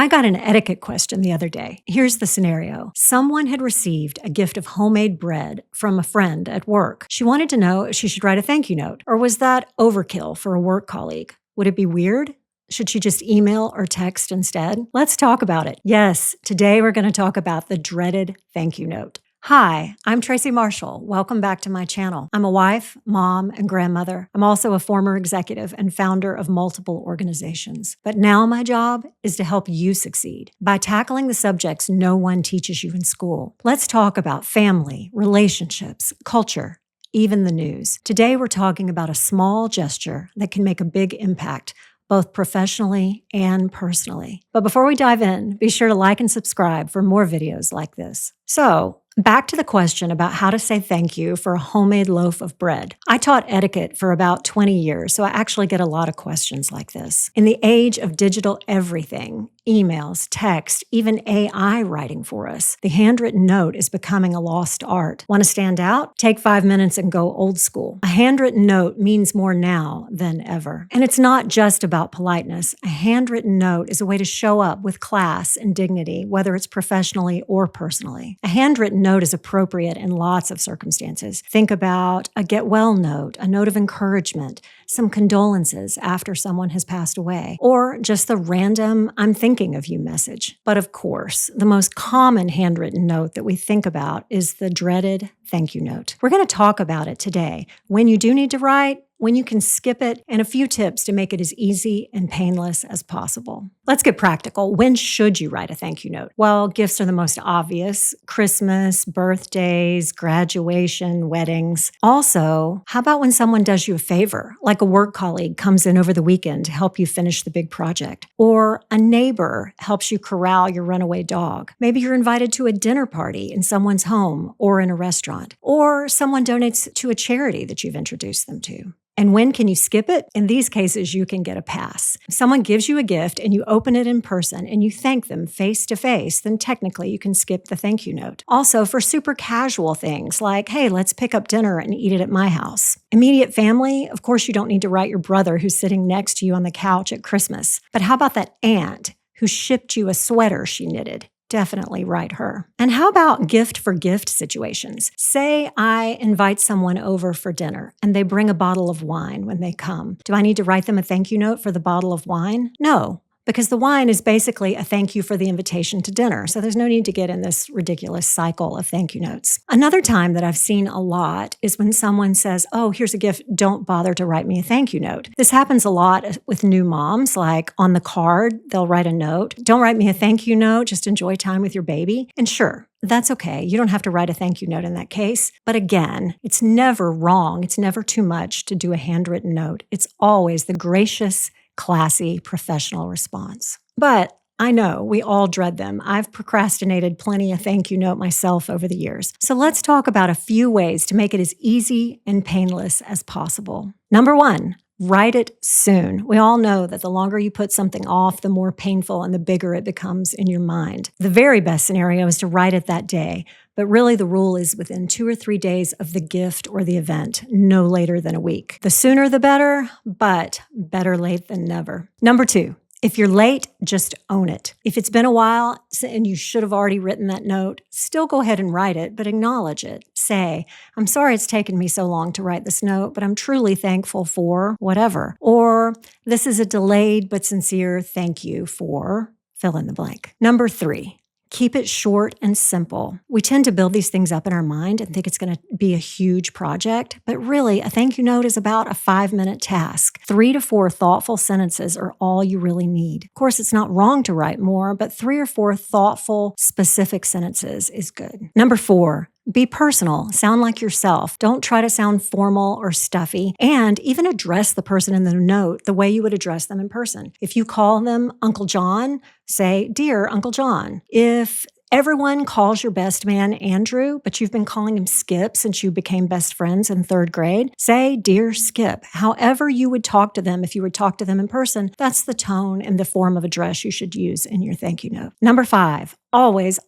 I got an etiquette question the other day. Here's the scenario. Someone had received a gift of homemade bread from a friend at work. She wanted to know if she should write a thank you note, or was that overkill for a work colleague? Would it be weird? Should she just email or text instead? Let's talk about it. Yes, today we're going to talk about the dreaded thank you note. Hi, I'm Tracy Marshall. Welcome back to my channel. I'm a wife, mom, and grandmother. I'm also a former executive and founder of multiple organizations. But now my job is to help you succeed by tackling the subjects no one teaches you in school. Let's talk about family, relationships, culture, even the news. Today we're talking about a small gesture that can make a big impact, both professionally and personally. But before we dive in, be sure to like and subscribe for more videos like this. So, back to the question about how to say thank you for a homemade loaf of bread. I taught etiquette for about 20 years, so I actually get a lot of questions like this. In the age of digital everything, emails, text, even AI writing for us, the handwritten note is becoming a lost art. Want to stand out? Take 5 minutes and go old school. A handwritten note means more now than ever. And it's not just about politeness. A handwritten note is a way to show up with class and dignity, whether it's professionally or personally. A handwritten note is appropriate in lots of circumstances. Think about a get well note, a note of encouragement, some condolences after someone has passed away, or just the random I'm thinking of you message. But of course, the most common handwritten note that we think about is the dreaded thank you note. We're going to talk about it today. When you do need to write, when you can skip it, and a few tips to make it as easy and painless as possible. Let's get practical. When should you write a thank you note? Well, gifts are the most obvious. Christmas, birthdays, graduation, weddings. Also, how about when someone does you a favor, like a work colleague comes in over the weekend to help you finish the big project, or a neighbor helps you corral your runaway dog. Maybe you're invited to a dinner party in someone's home or in a restaurant, or someone donates to a charity that you've introduced them to. And when can you skip it? In these cases, you can get a pass. If someone gives you a gift and you open it in person and you thank them face to face, then technically you can skip the thank you note. Also, for super casual things like, hey, let's pick up dinner and eat it at my house. Immediate family, of course, you don't need to write your brother who's sitting next to you on the couch at Christmas. But how about that aunt who shipped you a sweater she knitted? Definitely write her. And how about gift for gift situations? Say I invite someone over for dinner and they bring a bottle of wine when they come. Do I need to write them a thank you note for the bottle of wine? No, because the wine is basically a thank you for the invitation to dinner. So there's no need to get in this ridiculous cycle of thank you notes. Another time that I've seen a lot is when someone says, oh, here's a gift, don't bother to write me a thank you note. This happens a lot with new moms, like on the card, they'll write a note. Don't write me a thank you note, just enjoy time with your baby. And sure, that's okay. You don't have to write a thank you note in that case. But again, it's never wrong. It's never too much to do a handwritten note. It's always the gracious, classy, professional response. But I know we all dread them. I've procrastinated plenty of thank you note myself over the years. So let's talk about a few ways to make it as easy and painless as possible. Number one, write it soon. We all know that the longer you put something off, the more painful and the bigger it becomes in your mind. The very best scenario is to write it that day. But really, the rule is within 2 or 3 days of the gift or the event, no later than a week. The sooner the better, but better late than never. Number two, if you're late, just own it. If it's been a while and you should have already written that note, still go ahead and write it, but acknowledge it. Say, I'm sorry it's taken me so long to write this note, but I'm truly thankful for whatever. Or this is a delayed but sincere thank you for fill in the blank. Number three, keep it short and simple. We tend to build these things up in our mind and think it's going to be a huge project, but really a thank you note is about a 5-minute task. 3 to 4 thoughtful sentences are all you really need. Of course, it's not wrong to write more, but 3 or 4 thoughtful, specific sentences is good. Number 4, be personal. Sound like yourself. Don't try to sound formal or stuffy. And even address the person in the note the way you would address them in person. If you call them Uncle John, say, Dear Uncle John. If everyone calls your best man Andrew, but you've been calling him Skip since you became best friends in 3rd grade, say, Dear Skip. However you would talk to them if you would talk to them in person, that's the tone and the form of address you should use in your thank you note. Number 5, always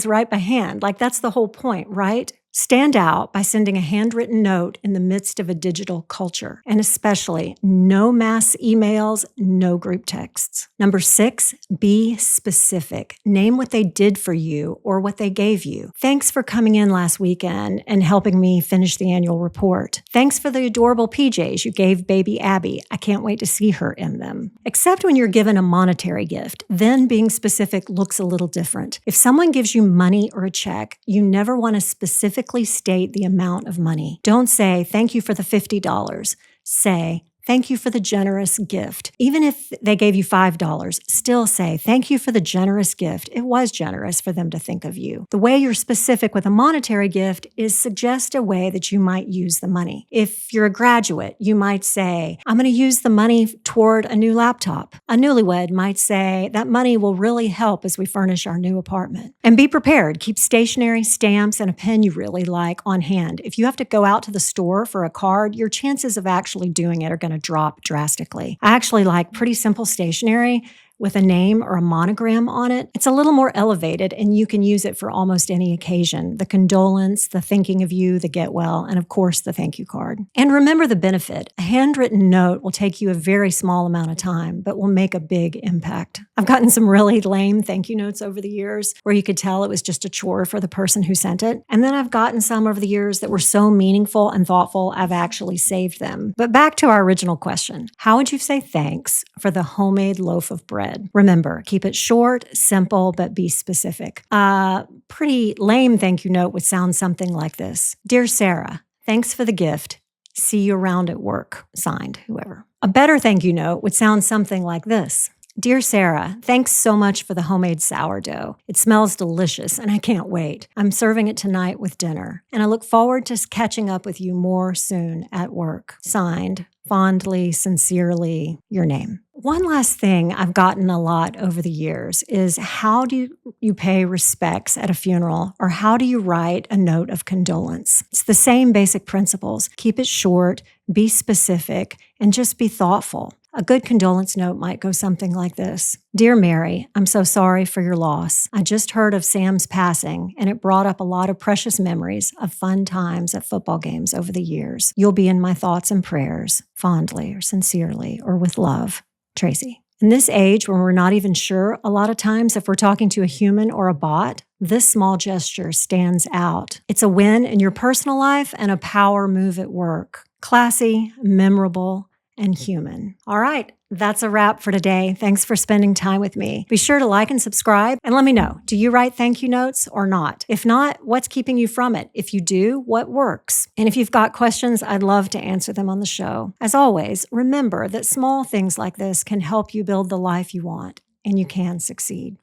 write by hand. Like that's the whole point, right? Stand out by sending a handwritten note in the midst of a digital culture, and especially no mass emails, no group texts. Number 6, be specific. Name what they did for you or what they gave you. Thanks for coming in last weekend and helping me finish the annual report. Thanks for the adorable PJs you gave baby Abby. I can't wait to see her in them. Except when you're given a monetary gift, then being specific looks a little different. If someone gives you money or a check, you never want to specifically state the amount of money. Don't say, thank you for the $50. Say, thank you for the generous gift. Even if they gave you $5, still say, thank you for the generous gift. It was generous for them to think of you. The way you're specific with a monetary gift is suggest a way that you might use the money. If you're a graduate, you might say, I'm going to use the money toward a new laptop. A newlywed might say, that money will really help as we furnish our new apartment. And be prepared. Keep stationery, stamps, and a pen you really like on hand. If you have to go out to the store for a card, your chances of actually doing it are going to drop drastically. I actually like pretty simple stationery with a name or a monogram on it. It's a little more elevated and you can use it for almost any occasion. The condolence, the thinking of you, the get well, and of course the thank you card. And remember the benefit. A handwritten note will take you a very small amount of time, but will make a big impact. I've gotten some really lame thank you notes over the years where you could tell it was just a chore for the person who sent it. And then I've gotten some over the years that were so meaningful and thoughtful, I've actually saved them. But back to our original question. How would you say thanks for the homemade loaf of bread? Remember, keep it short, simple, but be specific. A pretty lame thank you note would sound something like this. Dear Sarah, thanks for the gift. See you around at work. Signed, whoever. A better thank you note would sound something like this. Dear Sarah, thanks so much for the homemade sourdough. It smells delicious and I can't wait. I'm serving it tonight with dinner and I look forward to catching up with you more soon at work. Signed, fondly, sincerely, your name. One last thing I've gotten a lot over the years is how do you pay respects at a funeral or how do you write a note of condolence? It's the same basic principles. Keep it short, be specific, and just be thoughtful. A good condolence note might go something like this. Dear Mary, I'm so sorry for your loss. I just heard of Sam's passing, and it brought up a lot of precious memories of fun times at football games over the years. You'll be in my thoughts and prayers, fondly or sincerely or with love, Tracy. In this age, when we're not even sure a lot of times if we're talking to a human or a bot, this small gesture stands out. It's a win in your personal life and a power move at work. Classy, memorable, and human. All right, that's a wrap for today. Thanks for spending time with me. Be sure to like and subscribe and let me know, do you write thank you notes or not? If not, what's keeping you from it? If you do, what works? And if you've got questions, I'd love to answer them on the show. As always, remember that small things like this can help you build the life you want, and you can succeed.